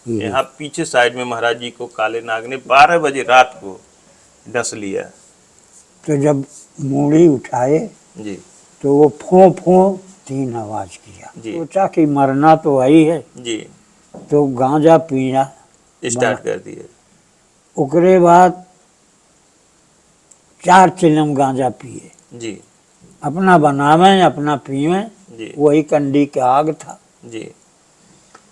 यहाँ पीछे साइड में महाराज जी को काले नाग ने 12 बजे रात को डस लिया। तो जब मूड़ी उठाए जी तो वो फो फो 3 आवाज किया। जी सोचा कि मरना तो वही है, जी तो गांजा पीना स्टार्ट कर दिए। ओकरे बाद 4 चिलम गांजा पिए, जी अपना बनावे अपना पीवे, जी वही कंडी के आग था। जी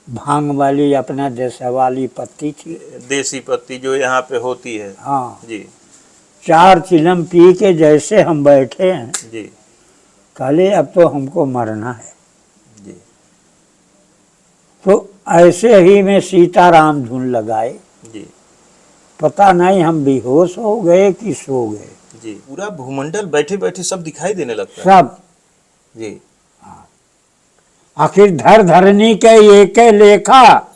भांग वाली अपना देश वाली पत्ती थी। देसी पत्ती जो यहाँ पे होती है। हाँ, जी 4 चिलम पी के जैसे हम बैठे हैं, जी कहले अब तो हमको मरना है। जी तो ऐसे ही में सीताराम धुन लगाए, जी पता नहीं हम बेहोश हो गए कि सो गए। जी पूरा भूमंडल बैठे बैठे सब दिखाई देने लगता है। सब जी आखिर धर धरनी के एक लेखा,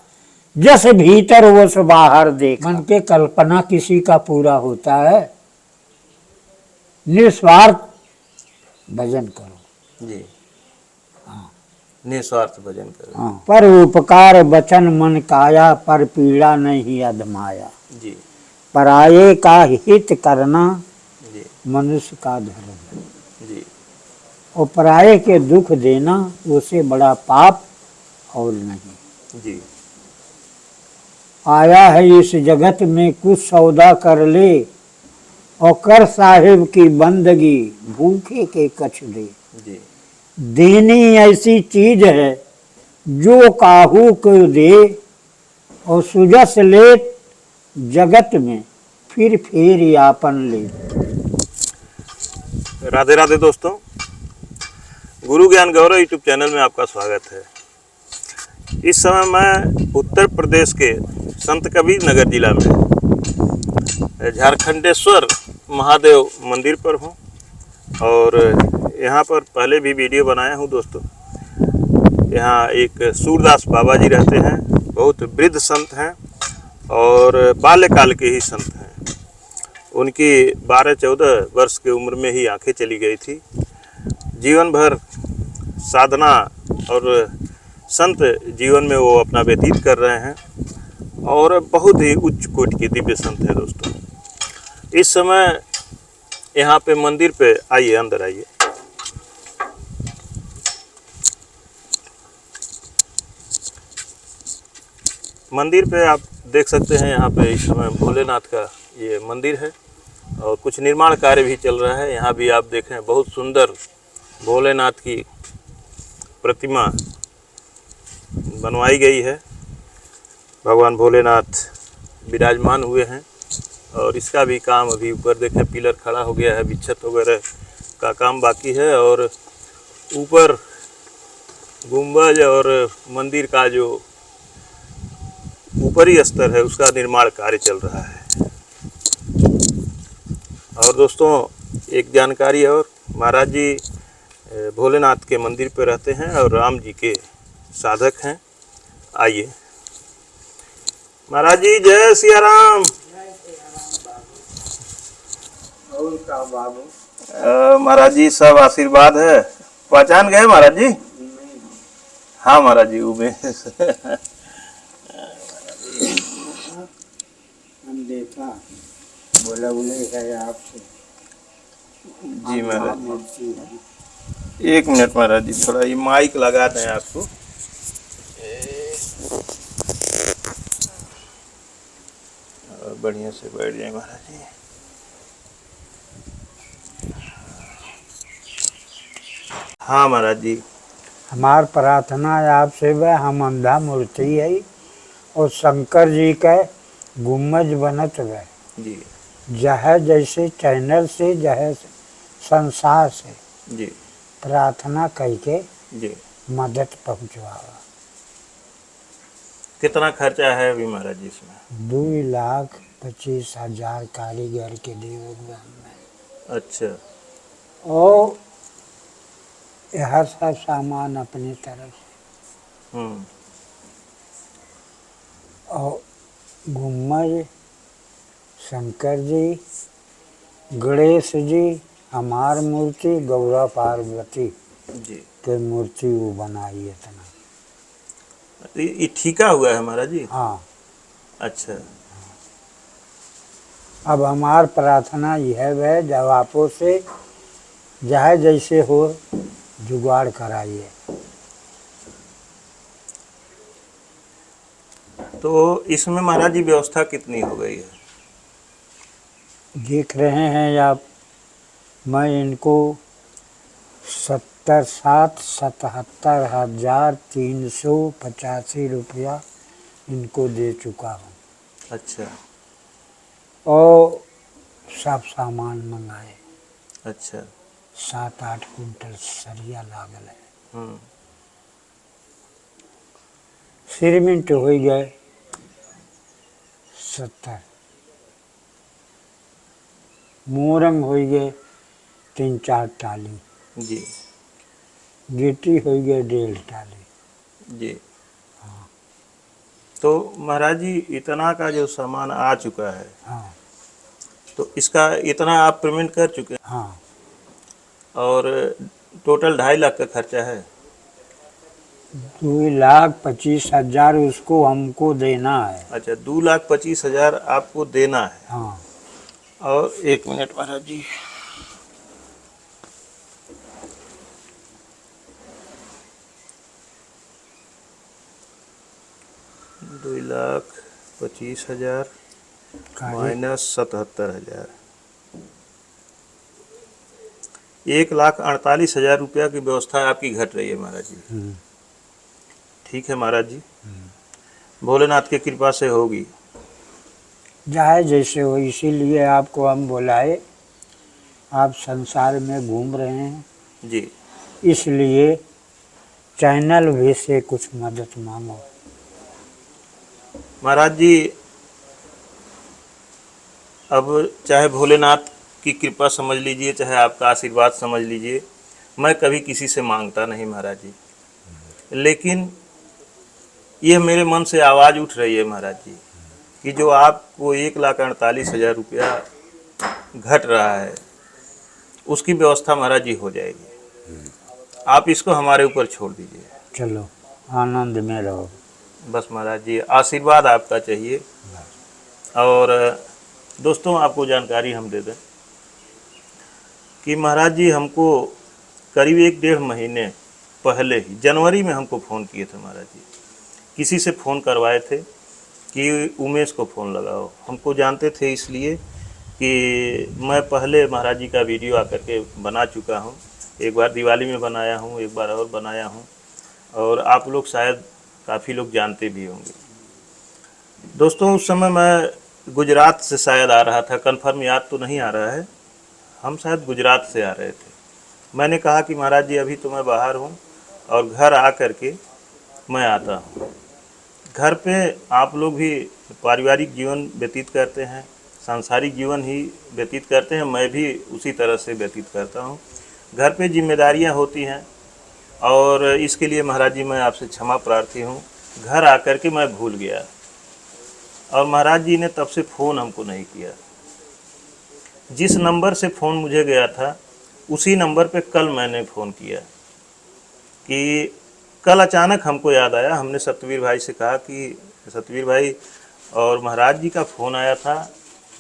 जस भीतर वो सो बाहर देखा। मन के कल्पना किसी का पूरा होता है। निस्वार्थ भजन करो। जी निस्वार्थ भजन करो। हाँ, पर उपकार वचन मन काया, पर पीड़ा नहीं अधमाया। जी पराये का हित करना जी मनुष्य का धर्म है, जी और पराये के दुख देना उससे बड़ा पाप और नहीं। जी आया है इस जगत में कुछ सौदा कर ले, और कर साहिब की बंदगी, भूखे के कछ दे। जी देनी ऐसी चीज है जो काहू को दे, और सुजस ले जगत में फिर यापन ले। राधे राधे दोस्तों, गुरु ज्ञान गौरव यूट्यूब चैनल में आपका स्वागत है। इस समय मैं उत्तर प्रदेश के संत कबीर नगर जिला में झारखंडेश्वर महादेव मंदिर पर हूँ, और यहाँ पर पहले भी वीडियो बनाया हूँ दोस्तों। यहाँ एक सूरदास बाबा जी रहते हैं, बहुत वृद्ध संत हैं और बाल्यकाल के ही संत हैं। उनकी 12-14 वर्ष की उम्र में ही आंखें चली गई थी। जीवन भर साधना और संत जीवन में वो अपना व्यतीत कर रहे हैं, और बहुत ही उच्च कोटि के दिव्य संत हैं दोस्तों। इस समय यहाँ पे मंदिर पे आइए, अंदर आइए। मंदिर पे आप देख सकते हैं, यहाँ पे इस समय भोलेनाथ का ये मंदिर है, और कुछ निर्माण कार्य भी चल रहा है। यहाँ भी आप देखें, बहुत सुंदर भोलेनाथ की प्रतिमा बनवाई गई है। भगवान भोलेनाथ विराजमान हुए हैं, और इसका भी काम अभी ऊपर देखें पिलर खड़ा हो गया है, बिच्छत वगैरह का काम बाकी है, और ऊपर गुंबज और मंदिर का जो ऊपरी स्तर है उसका निर्माण कार्य चल रहा है। और दोस्तों एक जानकारी और, महाराज जी भोलेनाथ के मंदिर पर रहते हैं और राम जी के साधक हैं। आइए महाराज जी, जय सिया राम। महाराज जी सब आशीर्वाद है। पहचान गए महाराज जी? हाँ महाराज जी, उमेश देखा बोला है आपसे। जी महाराज, एक मिनट महाराज जी, थोड़ा ये माइक लगा दें आपको। और बढ़िया से बैठ जाए महाराज जी। हाँ महाराज जी, हमार प्रार्थना है आपसे, वह हम अंधा मूर्ति है, और शंकर जी का गुम्बज बनत है जी जह जैसे चैनल से, जह संसार से जी प्रार्थना करके जी मदद पहुँचवावा। कितना खर्चा है अभी महाराज जी इसमें? 2,25,000 कारीगर के योगदान में। अच्छा, और यह सब सामान अपनी तरफ से, और गुम्बज शंकर जी, गणेश जी, हमार मूर्ति, गौरा पार्वती जी के मूर्ति वो बनाई इतना। ये ठीका हुआ है महाराज जी? हाँ। अच्छा। अब हमार प्रार्थना यह है, जब आपो से चाहे जैसे हो जुगाड़ कराइए। तो इसमें महाराज जी व्यवस्था कितनी हो गई है? देख रहे हैं आप, मैं इनको 77,77,385 रुपया इनको दे चुका हूँ। अच्छा। और सब सामान मंगाए। अच्छा। 7-8 कुंटल सरिया लागल है। हम्म। सीमेंट हो गए 70, मोरंग हो गए 3-4 टाली, जी। गिट्टी हो गए 1.5 टाली। जी। तो महाराज जी इतना का जो सामान आ चुका है, हाँ तो इसका इतना आप पेमेंट कर चुके हैं? हाँ। और टोटल 2.5 लाख का खर्चा है? 2,25,000 उसको हमको देना है। अच्छा, 2,25,000 आपको देना है। हाँ। और 1 मिनट महाराज जी, $2,25,000 माइनस 77,000, 1,48,000 रुपया की व्यवस्था आपकी घट रही है महाराज जी। ठीक है महाराज जी, भोलेनाथ की कृपा से होगी। चाहे जैसे हो, इसीलिए आपको हम बुलाए। आप संसार में घूम रहे हैं, जी। इसलिए चैनल भी से कुछ मदद मांगो। महाराज जी, अब चाहे भोलेनाथ की कृपा समझ लीजिए, चाहे आपका आशीर्वाद समझ लीजिए, मैं कभी किसी से मांगता नहीं महाराज जी, लेकिन ये मेरे मन से आवाज़ उठ रही है महाराज जी कि जो आपको 1,48,000 रुपया घट रहा है, उसकी व्यवस्था महाराज जी हो जाएगी। आप इसको हमारे ऊपर छोड़ दीजिए। चलो आनंद में रहो। बस महाराज जी, आशीर्वाद आपका चाहिए। और दोस्तों, आपको जानकारी हम दे दें कि महाराज जी हमको करीब 1-1.5 महीने पहले ही जनवरी में हमको फ़ोन किए थे महाराज जी। किसी से फ़ोन करवाए थे कि उमेश को फ़ोन लगाओ। हमको जानते थे इसलिए कि मैं पहले महाराज जी का वीडियो आकर के बना चुका हूँ। एक बार दिवाली में बनाया हूँ, एक बार और बनाया हूँ, और आप लोग शायद काफ़ी लोग जानते भी होंगे। दोस्तों, उस समय मैं गुजरात से शायद आ रहा था, कन्फर्म याद तो नहीं आ रहा है, हम शायद गुजरात से आ रहे थे। मैंने कहा कि महाराज जी अभी तो मैं बाहर हूँ और घर आ कर के मैं आता हूँ। घर पे आप लोग भी पारिवारिक जीवन व्यतीत करते हैं, सांसारिक जीवन ही व्यतीत करते हैं, मैं भी उसी तरह से व्यतीत करता हूँ। घर पे जिम्मेदारियाँ होती हैं और इसके लिए महाराज जी मैं आपसे क्षमा प्रार्थी हूँ। घर आकर के मैं भूल गया और महाराज जी ने तब से फ़ोन हमको नहीं किया। जिस नंबर से फ़ोन मुझे गया था उसी नंबर पे कल मैंने फ़ोन किया कि कल अचानक हमको याद आया। हमने सतवीर भाई से कहा कि सतवीर भाई, और महाराज जी का फ़ोन आया था,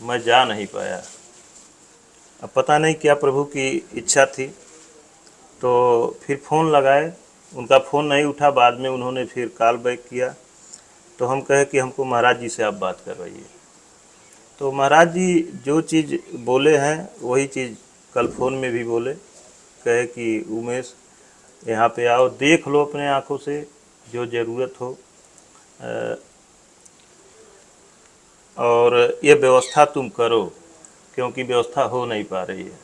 मैं जा नहीं पाया। अब पता नहीं क्या प्रभु की इच्छा थी, तो फिर फ़ोन लगाए, उनका फ़ोन नहीं उठा। बाद में उन्होंने फिर कॉल बैक किया, तो हम कहे कि हमको महाराज जी से आप बात करवाइए। तो महाराज जी जो चीज़ बोले हैं वही चीज़ कल फ़ोन में भी बोले, कहे कि उमेश यहाँ पे आओ, देख लो अपने आँखों से जो ज़रूरत हो, और ये व्यवस्था तुम करो, क्योंकि व्यवस्था हो नहीं पा रही है।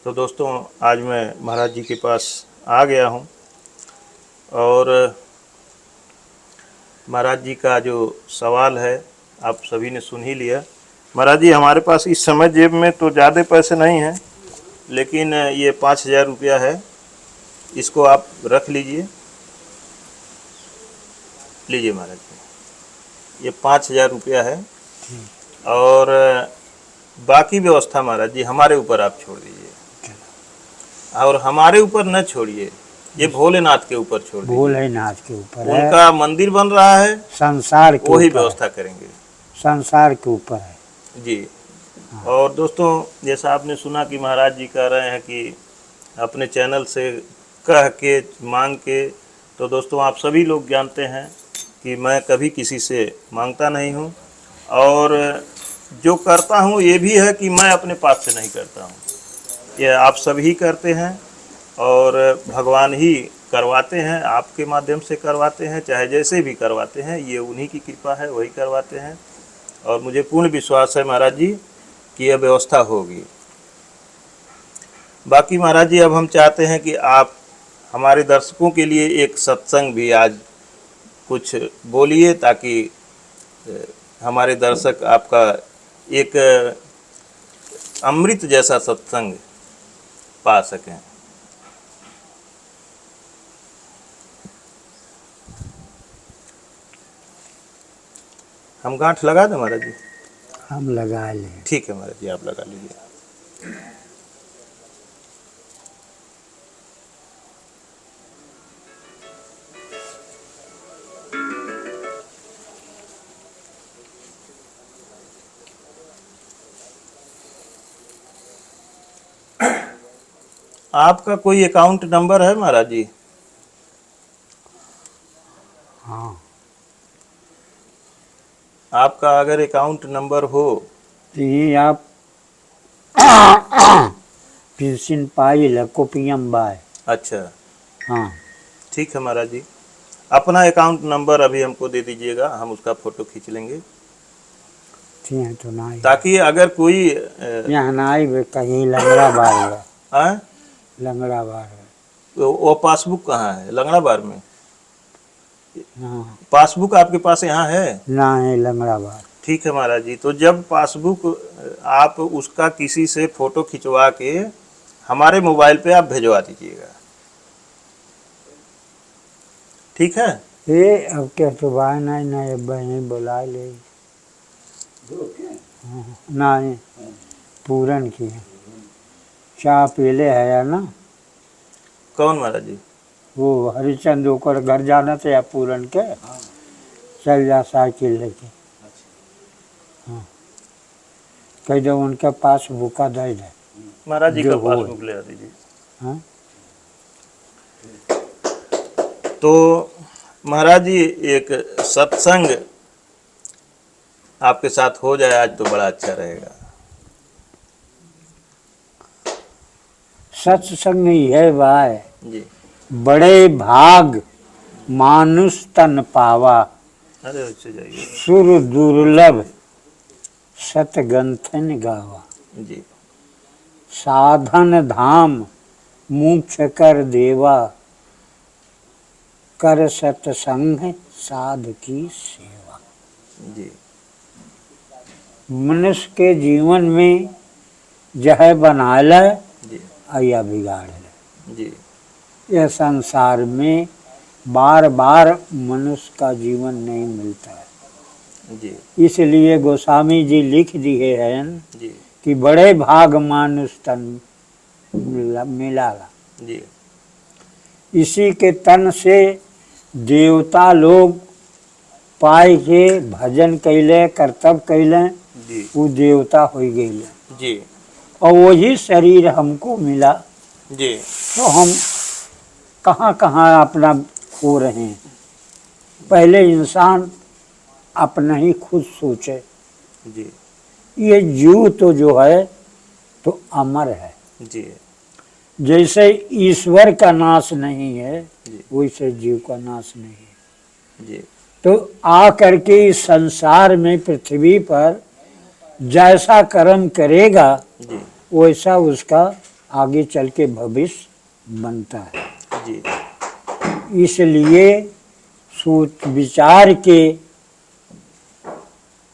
तो दोस्तों, आज मैं महाराज जी के पास आ गया हूँ और महाराज जी का जो सवाल है आप सभी ने सुन ही लिया। महाराज जी, हमारे पास इस समय जेब में तो ज़्यादा पैसे नहीं हैं, लेकिन ये 5,000 रुपया है, इसको आप रख लीजिए। लीजिए महाराज जी, ये 5,000 रुपया है, और बाकी व्यवस्था महाराज जी हमारे ऊपर आप छोड़ दीजिए। और हमारे ऊपर न छोड़िए, ये भोलेनाथ के ऊपर छोड़ दीजिए। भोलेनाथ के ऊपर है, उनका मंदिर बन रहा है, संसार के वही ऊपर है, व्यवस्था करेंगे। संसार के ऊपर है। जी। और दोस्तों, जैसा आपने सुना कि महाराज जी कह रहे हैं कि अपने चैनल से कह के मांग के, तो दोस्तों आप सभी लोग जानते हैं कि मैं कभी किसी से मांगता नहीं हूँ, और जो करता हूँ ये भी है कि मैं अपने पास से नहीं करता हूँ, ये आप सभी करते हैं, और भगवान ही करवाते हैं, आपके माध्यम से करवाते हैं, चाहे जैसे भी करवाते हैं, ये उन्हीं की कृपा है, वही करवाते हैं। और मुझे पूर्ण विश्वास है महाराज जी कि यह व्यवस्था होगी। बाकी महाराज जी, अब हम चाहते हैं कि आप हमारे दर्शकों के लिए एक सत्संग भी आज कुछ बोलिए, ताकि हमारे दर्शक आपका एक अमृत जैसा सत्संग पा सकें। हम गांठ लगा दें महाराज जी? हम लगा लें। ठीक है महाराज जी, आप लगा लीजिए। आपका कोई अकाउंट नंबर है महाराज जी? हाँ, आपका अगर अकाउंट नंबर हो तो ये आप पेंशन पाई लको पीएम बाय। अच्छा, हाँ, ठीक है महाराज जी, अपना अकाउंट नंबर अभी हमको दे दीजिएगा, हम उसका फोटो खींच लेंगे, ठीक है तो ना ही। ताकि अगर कोई यहाँ ना ही वे कहीं लंगड़ा बार है, आ, लंगड़ा बार है। वो पासबुक कहाँ है? लंगड़ा बार में हाँ, पासबुक आपके पास यहाँ है? ना है लंगड़ा बार। ठीक है महाराज जी, तो जब पासबुक आप उसका किसी से फोटो खिंचवा के हमारे मोबाइल पे आप भेजवा दीजिएगा, ठीक है? ये अब क्या सुबह नहीं बहनी बुला ले। हाँ, ना ही पूरन की चाह पीले है या ना, कौन महाराज जी? वो हरिचंद होकर घर जाना था या पूरन के, चल जा साइकिल लेके। हाँ, कह दो उनके पास बुका दे दे। महाराज जी जो का हो। पासबुक ले आ दीजिए। हाँ, तो महाराज जी, एक सत्संग आपके साथ हो जाए आज तो बड़ा अच्छा रहेगा। सत्संग ही है भाई, जी। बड़े भाग मानुष तन पावा, अरे उससे जाइए। सुर दुर्लभ सतगंथन गावा, जी। साधन धाम मोक्ष कर देवा, कर सत्संग साध की सेवा। जी। मनुष्य के जीवन में जह बना ले जी। या बिगाड़ ले, जी। यह संसार में बार बार मनुष्य का जीवन नहीं मिलता है। जी। इसलिए गोस्वामी जी लिख दिए हैं जी। कि बड़े भाग मानुष तन मिला। जी। इसी के तन से देवता लोग पाए के भजन कैले, कर्तव्य कैले, जी। वो देवता हो गए, जी। और वही शरीर हमको मिला, जी। तो हम कहाँ कहाँ अपना खो रहे हैं। पहले इंसान अपना ही खुद सोचे। जी। ये जीव तो जो है तो अमर है, जी। जैसे ईश्वर का नाश नहीं है जी। वैसे जीव का नाश नहीं है। जी। तो आ करके इस संसार में पृथ्वी पर जैसा कर्म करेगा जी। वैसा उसका आगे चल के भविष्य बनता है। जी। इसलिए सोच विचार के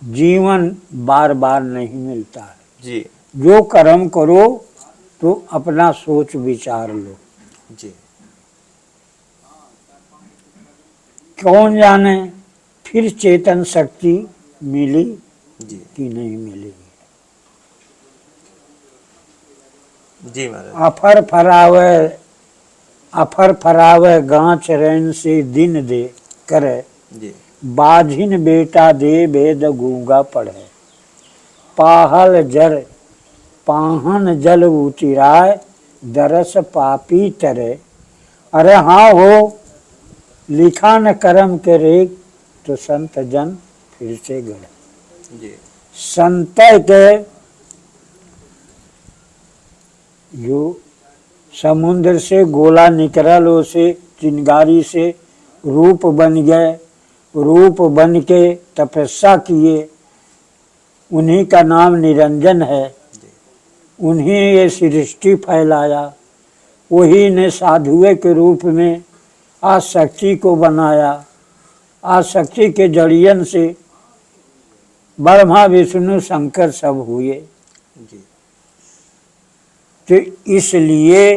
जीवन बार बार नहीं मिलता है। जी। जो कर्म करो तो अपना सोच विचार लो। जी। कौन जाने फिर चेतन शक्ति मिली जी। कि नहीं मिलेगी। जी महाराज। अफर फरावे अफर फरावे गांच रैन से दिन दे करे, जी बाझिन बेटा दे वेद गूंगा पढ़े, पाहल जर पाहन जल उतिराय, दरस पापी तरे। अरे हाँ हो, लिखा न कर्म के रेख, तो संत जन फिर से गढ़े। जी संत के जो समुद्र से गोला निकलल, उसे चिंगारी से रूप बन गए, रूप बन के तपस्या किए, उन्हीं का नाम निरंजन है। उन्हीं ये सृष्टि फैलाया, वही ने साधुए के रूप में आसक्ति को बनाया। आसक्ति के जड़ियन से ब्रह्मा विष्णु शंकर सब हुए। जी तो इसलिए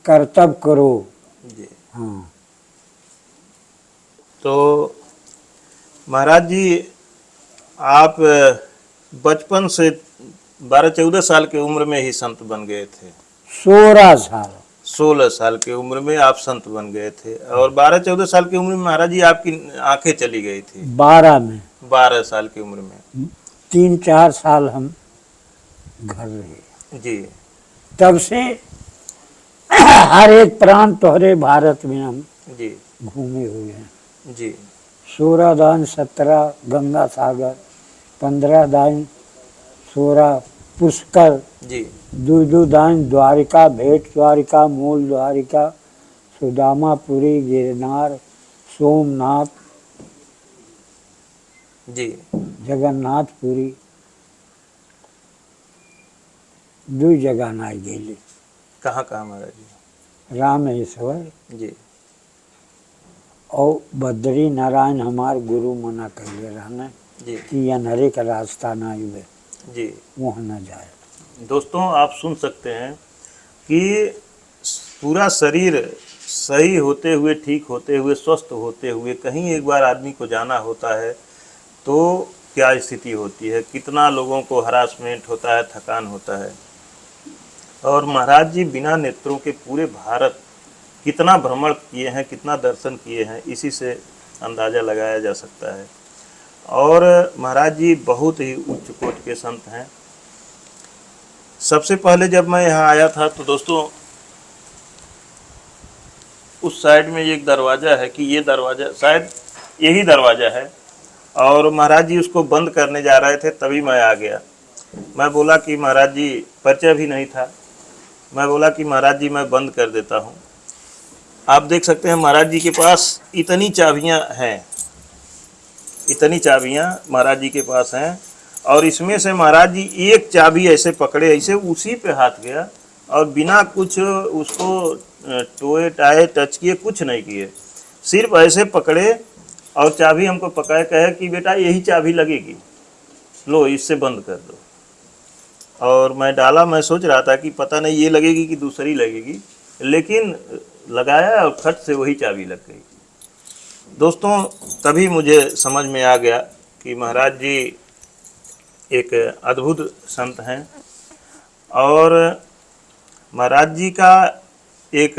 कर्तव्य करो। जी। हाँ। तो महाराज जी, आप बचपन से 12-14 साल की उम्र में ही संत बन गए थे। 16 साल 16 साल की उम्र में आप संत बन गए थे, और 12-14 साल की उम्र में महाराज जी आपकी आंखें चली गई थी। 12 में 12 साल की उम्र में 3-4 साल हम घर रहे। जी तब से हर एक प्रांत तोहरे भारत में हम जी घूमे हुए हैं। जी 16 दान 17 गंगा सागर, 15 दान 16 पुष्कर, जी 2 दान द्वारिका, भेंट द्वारिका, मूल द्वारिका, सुदामापुरी, गिरनार, सोमनाथ, जी जगन्नाथपुरी, 2 जगह ना गेली। कहाँ कहाँ महाराज जी? रामेश्वर जी और बद्री नारायण हमार गुरु मना कहले रहने जी कि अनहरे का रास्ता ना हुए, जी। वहाँ न जाए। दोस्तों, आप सुन सकते हैं कि पूरा शरीर सही होते हुए, ठीक होते हुए, स्वस्थ होते हुए कहीं एक बार आदमी को जाना होता है तो क्या स्थिति होती है, कितना लोगों को हरासमेंट होता है, थकान होता है। और महाराज जी बिना नेत्रों के पूरे भारत कितना भ्रमण किए हैं, कितना दर्शन किए हैं, इसी से अंदाज़ा लगाया जा सकता है। और महाराज जी बहुत ही उच्च कोटि के संत हैं। सबसे पहले जब मैं यहाँ आया था तो दोस्तों, उस साइड में एक दरवाज़ा है कि ये दरवाज़ा शायद यही दरवाज़ा है, और महाराज जी उसको बंद करने जा रहे थे, तभी मैं आ गया। मैं बोला कि महाराज जी, परिचय भी नहीं था, मैं बोला कि महाराज जी मैं बंद कर देता हूँ। आप देख सकते हैं महाराज जी के पास इतनी चाबियाँ हैं, इतनी चाबियाँ महाराज जी के पास हैं, और इसमें से महाराज जी एक चाबी ऐसे पकड़े, ऐसे उसी पे हाथ गया, और बिना कुछ उसको टोए टाए टच किए, कुछ नहीं किए, सिर्फ ऐसे पकड़े और चाबी हमको पकड़े, कहे कि बेटा यही चाबी लगेगी, लो इससे बंद कर दो। और मैं डाला, मैं सोच रहा था कि पता नहीं ये लगेगी कि दूसरी लगेगी, लेकिन लगाया और खट से वही चाबी लग गई। दोस्तों, तभी मुझे समझ में आ गया कि महाराज जी एक अद्भुत संत हैं। और महाराज जी का एक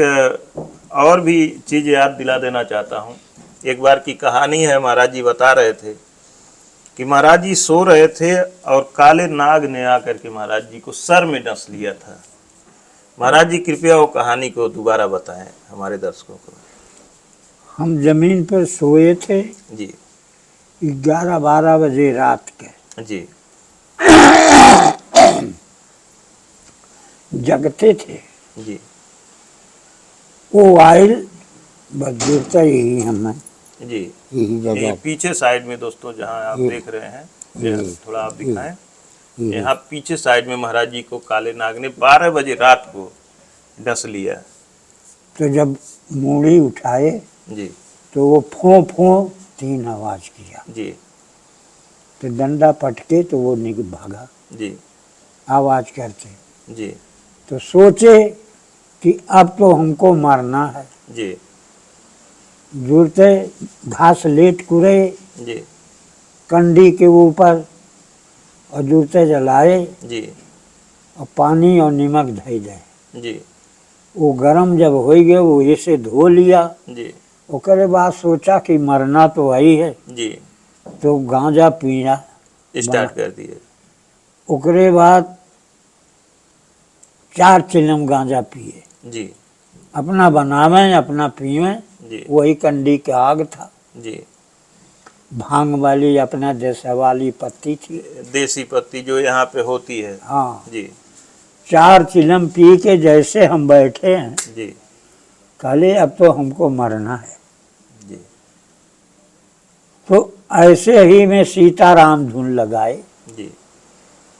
और भी चीज़ याद दिला देना चाहता हूँ। एक बार की कहानी है, महाराज जी बता रहे थे कि महाराज जी सो रहे थे और काले नाग ने आकर के महाराज जी को सर में डस लिया था। महाराज जी कृपया वो कहानी को दोबारा बताएं हमारे दर्शकों को। हम जमीन पर सोए थे जी 11-12 बजे रात के, जी जगते थे। जी वो आयल बस गिरता यही हमें, जी। यही ये जगह पीछे साइड में दोस्तों जहाँ आप देख रहे हैं, ये थोड़ा आप दिखाएं, यहाँ पीछे साइड में महाराज जी को काले नाग ने 12 बजे रात को डस लिया। तो जब मूड़ी उठाए जी तो वो फों फों 3 आवाज किया। जी तो डंडा पटके तो वो भागा जी आवाज करते। जी तो सोचे कि अब तो हमको मारना है। जी जुड़ते घास लेट कुरे जी कंडी के ऊपर, और जुड़ते जलाए जी और पानी और नमक धई दे। जी वो गरम जब हो गए वो ऐसे धो लिया। जी ओकरे बाद सोचा कि मरना तो वही है, जी तो गांजा पीना स्टार्ट कर दिए। ओकरे बाद 4 चिलम गांजा पिए, जी अपना बनावे अपना पीवे। जी वही कंडी के आग था, जी भांग वाली अपना देसा वाली पत्ती थी। देसी पत्ती जो यहाँ पे होती है। हाँ, जी 4 चिलम पी के जैसे हम बैठे हैं, जी कहले अब तो हमको मरना है। जी तो ऐसे ही में सीताराम धुन लगाए, जी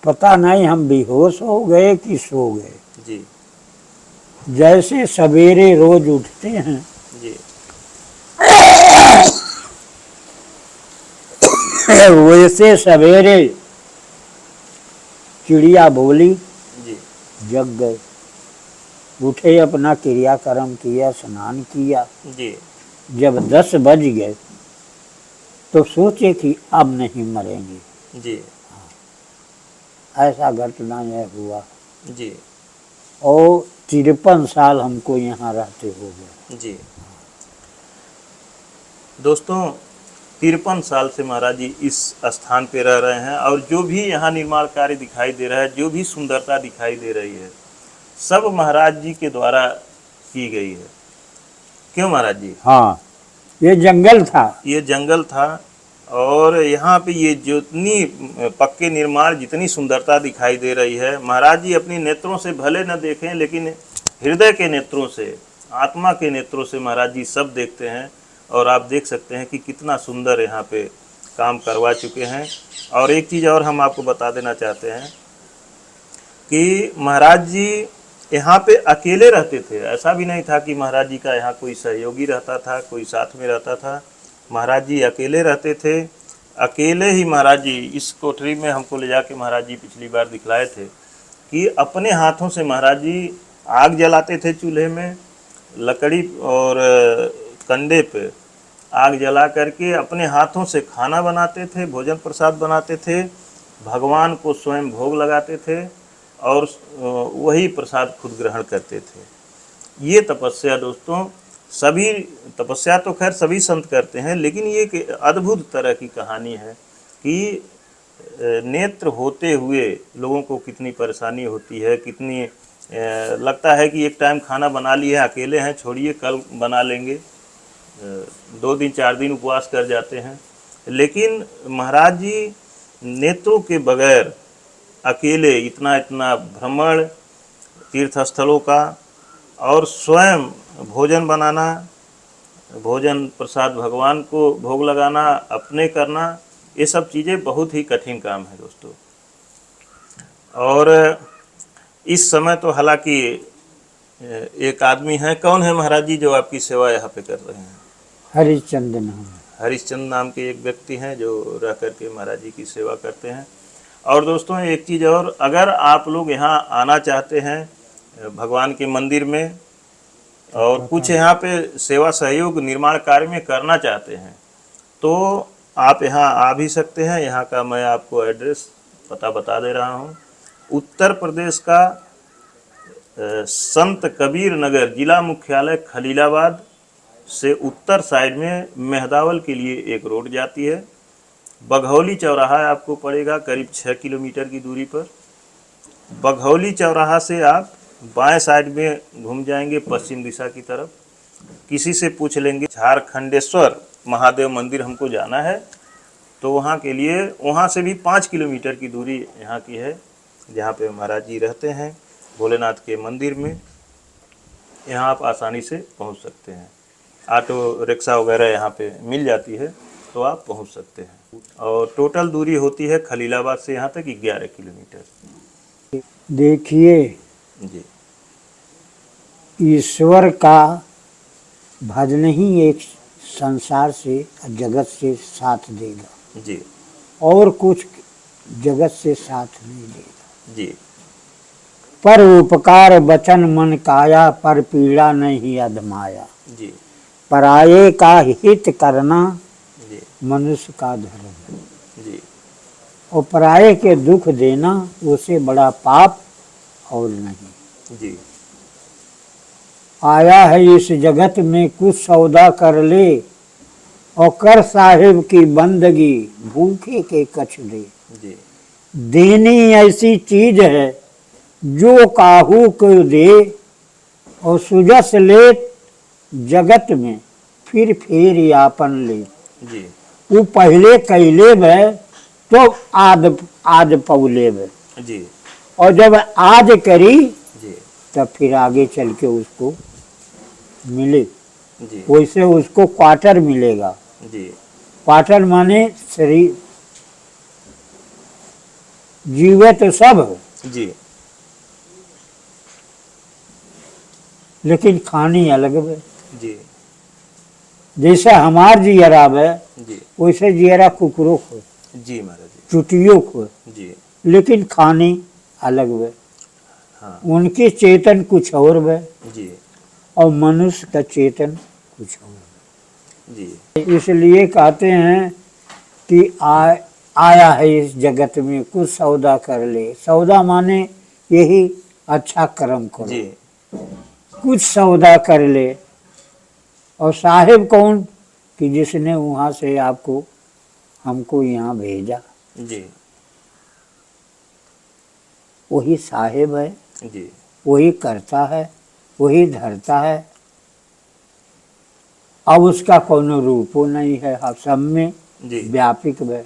पता नहीं हम बेहोश हो गए कि सो गए। जी जैसे सवेरे रोज उठते हैं, जी वैसे सवेरे चिड़िया बोली, जी जग गए। उठे, अपना क्रियाक्रम किया, स्नान किया। जी जब 10 बज गए तो सोचे कि अब नहीं मरेंगे। जी ऐसा घटना यह हुआ। जी और 53 साल हमको यहाँ रहते हो गए। जी दोस्तों 53 साल से महाराज जी इस स्थान पे रह रहे हैं, और जो भी यहाँ निर्माण कार्य दिखाई दे रहा है, जो भी सुंदरता दिखाई दे रही है, सब महाराज जी के द्वारा की गई है। क्यों महाराज जी? हाँ, ये जंगल था। ये जंगल था, और यहाँ पे ये जितनी पक्के निर्माण, जितनी सुंदरता दिखाई दे रही है, महाराज जी अपनी नेत्रों से भले न देखें, लेकिन हृदय के नेत्रों से, आत्मा के नेत्रों से महाराज जी सब देखते हैं। और आप देख सकते हैं कि कितना सुंदर यहाँ पे काम करवा चुके हैं। और एक चीज़ और हम आपको बता देना चाहते हैं कि महाराज जी यहाँ पे अकेले रहते थे। ऐसा भी नहीं था कि महाराज जी का यहाँ कोई सहयोगी रहता था, कोई साथ में रहता था। महाराज जी अकेले रहते थे। अकेले ही महाराज जी इस कोठरी में हमको ले जाके महाराज जी पिछली बार दिखलाए थे कि अपने हाथों से महाराज जी आग जलाते थे चूल्हे में, लकड़ी और कंडे पे आग जला करके अपने हाथों से खाना बनाते थे, भोजन प्रसाद बनाते थे, भगवान को स्वयं भोग लगाते थे और वही प्रसाद खुद ग्रहण करते थे। ये तपस्या दोस्तों, सभी तपस्या तो खैर सभी संत करते हैं, लेकिन ये एक अद्भुत तरह की कहानी है कि नेत्र होते हुए लोगों को कितनी परेशानी होती है, कितनी लगता है कि एक टाइम खाना बना लिया, अकेले हैं, छोड़िए कल बना लेंगे, 2 दिन 4 दिन उपवास कर जाते हैं। लेकिन महाराज जी नेत्रों के बगैर अकेले इतना इतना भ्रमण तीर्थ स्थलों का, और स्वयं भोजन बनाना, भोजन प्रसाद भगवान को भोग लगाना, अपने करना, ये सब चीज़ें बहुत ही कठिन काम है दोस्तों। और इस समय तो हालांकि एक आदमी है, कौन है महाराज जी जो आपकी सेवा यहाँ पे कर रहे हैं? हरिश्चंद्र नाम। हरिश्चंद्र नाम के एक व्यक्ति हैं जो रह करके महाराज जी की सेवा करते हैं। और दोस्तों एक चीज़ और, अगर आप लोग यहाँ आना चाहते हैं भगवान के मंदिर में और कुछ यहाँ पे सेवा सहयोग निर्माण कार्य में करना चाहते हैं, तो आप यहाँ आ भी सकते हैं। यहाँ का मैं आपको एड्रेस पता बता दे रहा हूँ। उत्तर प्रदेश का संत कबीर नगर जिला मुख्यालय खलीलाबाद से उत्तर साइड में मेहदावल के लिए एक रोड जाती है। बघौली चौराहा आपको पड़ेगा करीब 6 किलोमीटर की दूरी पर। बघौली चौराहा से आप बाएं साइड में घूम जाएंगे पश्चिम दिशा की तरफ। किसी से पूछ लेंगे झारखंडेश्वर महादेव मंदिर हमको जाना है, तो वहाँ के लिए, वहाँ से भी 5 किलोमीटर की दूरी यहाँ की है, जहाँ पे महाराज जी रहते हैं भोलेनाथ के मंदिर में। यहाँ आप आसानी से पहुँच सकते हैं। ऑटो रिक्शा वगैरह यहाँ पे मिल जाती है, तो आप पहुँच सकते हैं। और टोटल दूरी होती है खलीलाबाद से यहाँ तक 11 किलोमीटर। देखिए, जी ईश्वर का भजन ही एक संसार से, जगत से साथ देगा, जी और कुछ जगत से साथ नहीं देगा। जी पर उपकार बचन मन काया, पर पीड़ा नहीं अधमाया। जी पराये का हित करना जी मनुष्य का धर्म है, जी और पराये के दुख देना उससे बड़ा पाप और नहीं। जी आया है इस जगत में कुछ सौदा कर ले, और कर साहिब की बंदगी, भूखे के कछ दे। जी देनी ऐसी चीज है जो काहू को दे, और सुजस ले जगत में फिर फेर यापन ले। जी वो पहले कैले बे तो आज पौले बे, जी और जब आज करी जी तब फिर आगे चल के उसको मिले, जी वैसे उसको क्वार्टर मिलेगा। जी क्वार्टर माने शरीर, जीवे तो सब है, जी लेकिन खानी अलग है। जी जैसे हमार जियरा है जी वैसे जियरा कुकरों को, जी महाराज चुटियों को, जी लेकिन खानी अलग है। हाँ उनकी चेतन कुछ और है जी और मनुष्य का चेतन कुछ और जी है। इसलिए कहते हैं कि आया है इस जगत में कुछ सौदा कर ले। सौदा माने यही अच्छा कर्म करो, जी कुछ सौदा कर ले। और साहिब कौन? कि जिसने वहाँ से आपको हमको यहाँ भेजा, जी वही साहिब है, जी वही करता है, वही धरता है। अब उसका कोनो रूपो नहीं है, अब सब में जी व्यापिक है,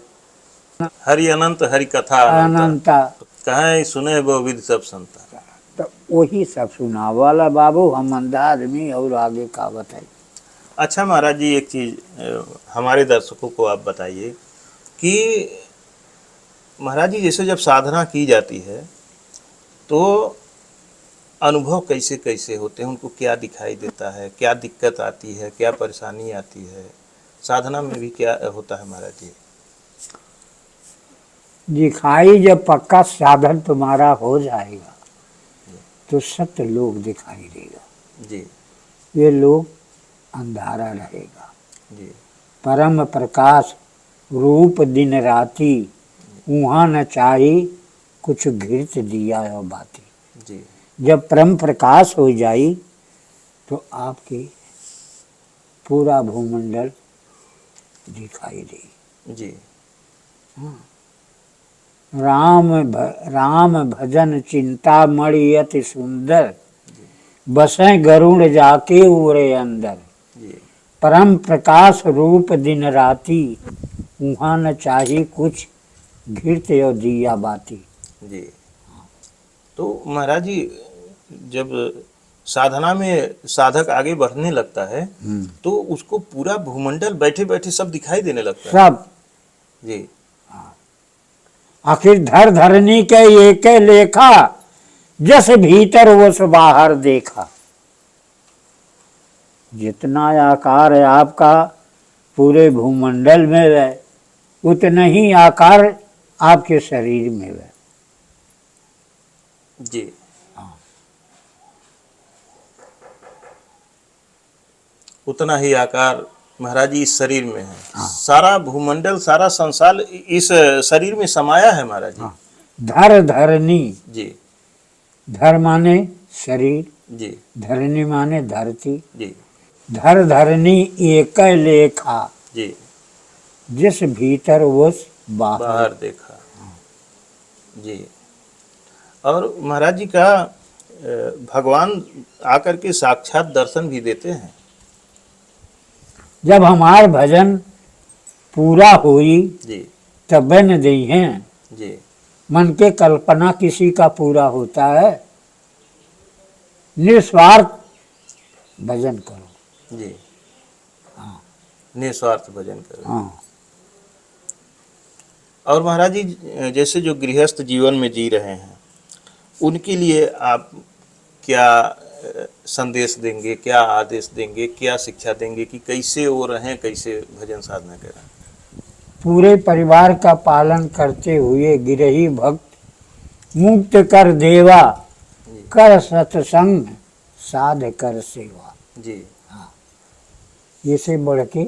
हरि अनंत हरि कथा अनंत अनंता। कहे सुने वो विद सब संता। तो वही सब सुना वाला बाबू, हम अंधा आदमी और आगे का बताइए। अच्छा महाराज जी, एक चीज़ हमारे दर्शकों को आप बताइए कि महाराज जी जैसे जब साधना की जाती है तो अनुभव कैसे कैसे होते हैं, उनको क्या दिखाई देता है, क्या दिक्कत आती है, क्या परेशानी आती है, साधना में भी क्या होता है महाराज जी? दिखाई जब पक्का साधन तुम्हारा हो जाएगा तो सत्य लोग दिखाई देगा, जी ये लोग अंधारा रहेगा। जी परम प्रकाश रूप दिन राती, वहाँ न चाही कुछ घृत दिया और बाती। जी जब परम प्रकाश हो जाई तो आपके पूरा भूमंडल दिखाई दे। जी राम भजन चिंता मणि अति सुंदर, बसे गरुड़ जाके उरे अंदर। जी परम प्रकाश रूप दिन राती, वहाँ न चाही कुछ घृत और दिया बाती। जी तो महाराज जी जब साधना में साधक आगे बढ़ने लगता है तो उसको पूरा भूमंडल बैठे बैठे सब दिखाई देने लगता है। सब जी आखिर धर धरनी के एक लेखा, जस भीतर वस बाहर देखा। जितना आकार है आपका पूरे भूमंडल में है, उतना ही आकार आपके शरीर में है। जी उतना ही आकार महाराज जी इस शरीर में है। सारा भूमंडल सारा संसार इस शरीर में समाया है महाराज जी। धर धरनी, जी धर माने शरीर, जी धरनी माने धरती। जी धर धरनी एक लेखा, जी जिस भीतर वस बाहर। बाहर देखा। जी और महाराज जी का भगवान आकर के साक्षात दर्शन भी देते हैं। जब हमार भजन पूरा हुई जी तब न दी हैं। जी मन के कल्पना किसी का पूरा होता है। निस्वार्थ भजन करो। जी निस्वार्थ भजन करो। हाँ, और महाराज जी जैसे जो गृहस्थ जीवन में जी रहे हैं उनके लिए आप क्या संदेश देंगे, क्या आदेश देंगे, क्या शिक्षा देंगे कि कैसे वो रहें, कैसे भजन साधना करें? पूरे परिवार का पालन करते हुए गिरही भक्त मुक्त कर देवा, जी कर सत्संग साध कर सेवा। जी इससे बढ़ के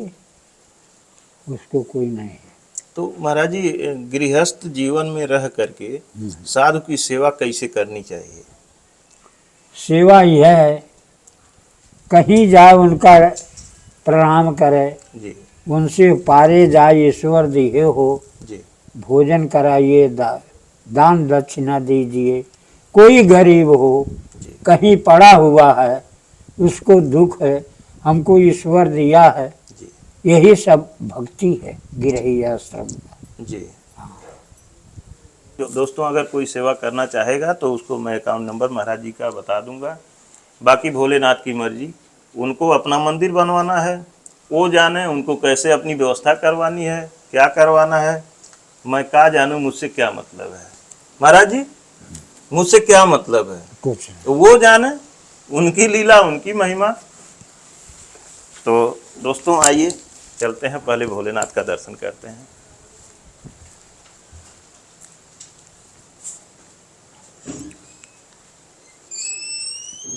उसको कोई नहीं है। तो महाराज जी गृहस्थ जीवन में रह करके साधु की सेवा कैसे करनी चाहिए? सेवा यह है कहीं जाए उनका प्रणाम करे, जी उनसे पारे जाए ईश्वर दिए हो, जी भोजन कराइए, दान दक्षिणा दीजिए। कोई गरीब हो, जी कहीं पड़ा हुआ है, उसको दुख है, हमको ईश्वर दिया है, जी यही सब भक्ति है गिरही आश्रम में। जी। दोस्तों अगर कोई सेवा करना चाहेगा तो उसको मैं अकाउंट नंबर महाराज जी का बता दूंगा। बाकी भोलेनाथ की मर्जी, उनको अपना मंदिर बनवाना है, वो जाने उनको कैसे अपनी व्यवस्था करवानी है, क्या करवाना है। मैं क्या जानूँ, मुझसे क्या मतलब है महाराज जी, मुझसे क्या मतलब है, कुछ तो वो जाने, उनकी लीला उनकी महिमा। तो दोस्तों आइए चलते हैं, पहले भोलेनाथ का दर्शन करते हैं।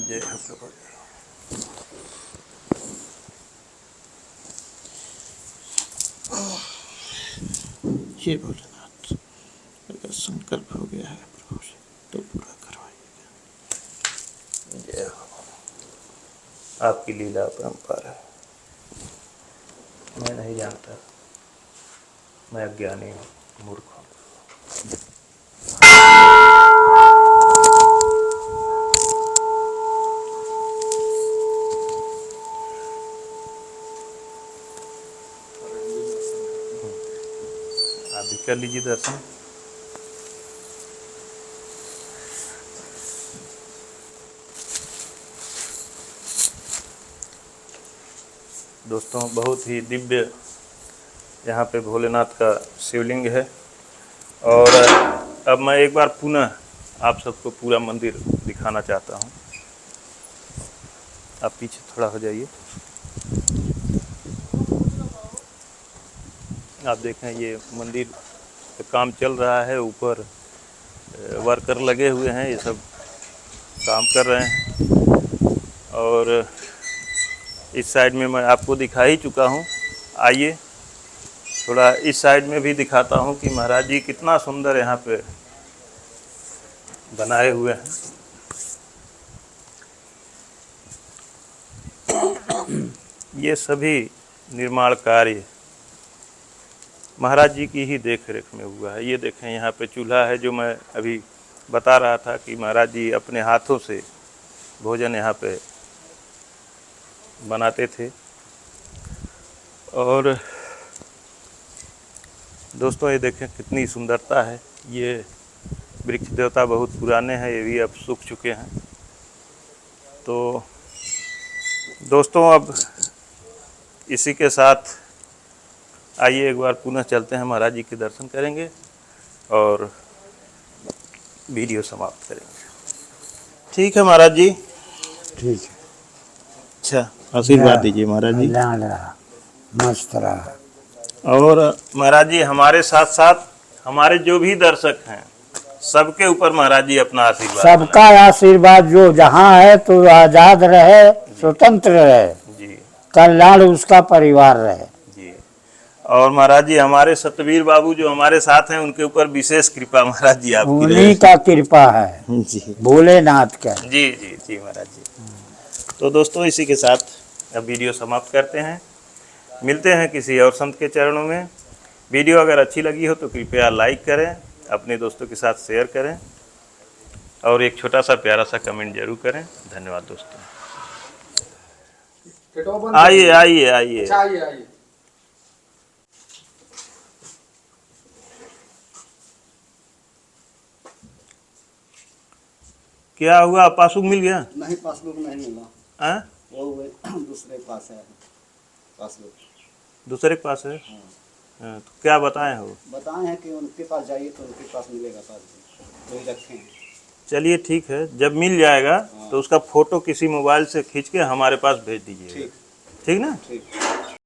जय हो प्रभु। जय भोलेनाथ। अगर संकल्प हो गया है प्रभु से तो पूरा करवाइएगा। जय हो। आपकी लीला परंपरा है, मैं नहीं जानता, मैं अज्ञानी हूँ, मूर्ख हूँ। आप भी कर लीजिए दर्शन। दोस्तों बहुत ही दिव्य यहाँ पे भोलेनाथ का शिवलिंग है। और अब मैं एक बार पुनः आप सबको पूरा मंदिर दिखाना चाहता हूँ। आप पीछे थोड़ा हो जाइए। आप देखें ये मंदिर का काम चल रहा है, ऊपर वर्कर लगे हुए हैं, ये सब काम कर रहे हैं। और इस साइड में मैं आपको दिखा ही चुका हूँ। आइए थोड़ा इस साइड में भी दिखाता हूँ कि महाराज जी कितना सुंदर यहाँ पे बनाए हुए हैं। ये सभी निर्माण कार्य महाराज जी की ही देख रेख में हुआ है। ये देखें यहाँ पे चूल्हा है, जो मैं अभी बता रहा था कि महाराज जी अपने हाथों से भोजन यहाँ पे बनाते थे। और दोस्तों ये देखें कितनी सुंदरता है। ये वृक्ष देवता बहुत पुराने हैं, ये भी अब सूख चुके हैं। तो दोस्तों अब इसी के साथ आइए एक बार पुनः चलते हैं, महाराज जी के दर्शन करेंगे और वीडियो समाप्त करेंगे। ठीक है महाराज जी। ठीक है। अच्छा आशीर्वाद दीजिए महाराज जी। कल्याण रहा, मस्त रहा। और महाराज जी हमारे साथ साथ हमारे जो भी दर्शक हैं सबके ऊपर महाराज जी अपना आशीर्वाद सबका आशीर्वाद, जो जहाँ है तो आजाद रहे, स्वतंत्र रहे, जी कल्याण उसका परिवार रहे। जी। और महाराज जी हमारे सतवीर बाबू जो हमारे साथ हैं, उनके ऊपर विशेष कृपा महाराज जी आपकी उन्हीं का कृपा है, जी भोलेनाथ का। जी जी जी महाराज जी। तो दोस्तों इसी के साथ अब वीडियो समाप्त करते हैं। मिलते हैं किसी और संत के चरणों में। वीडियो अगर अच्छी लगी हो तो कृपया लाइक करें, अपने दोस्तों के साथ शेयर करें और एक छोटा सा प्यारा सा कमेंट जरूर करें। धन्यवाद दोस्तों। आइए आइए आइए। अच्छा आइए आइए। क्या हुआ, पासबुक मिल गया? नहीं पासबुक नहीं मिला। हाँ? वो दूसरे के पास है पासबुक। दूसरे के पास है? हाँ, तो क्या बताए हो? बताए हैं कि उनके पास जाइए तो उनके पास मिलेगा पासबुक, वही रखे हैं। चलिए ठीक है, जब मिल जाएगा तो उसका फोटो किसी मोबाइल से खींच के हमारे पास भेज दीजिएगा। ठीक ठीक ना? ठीक।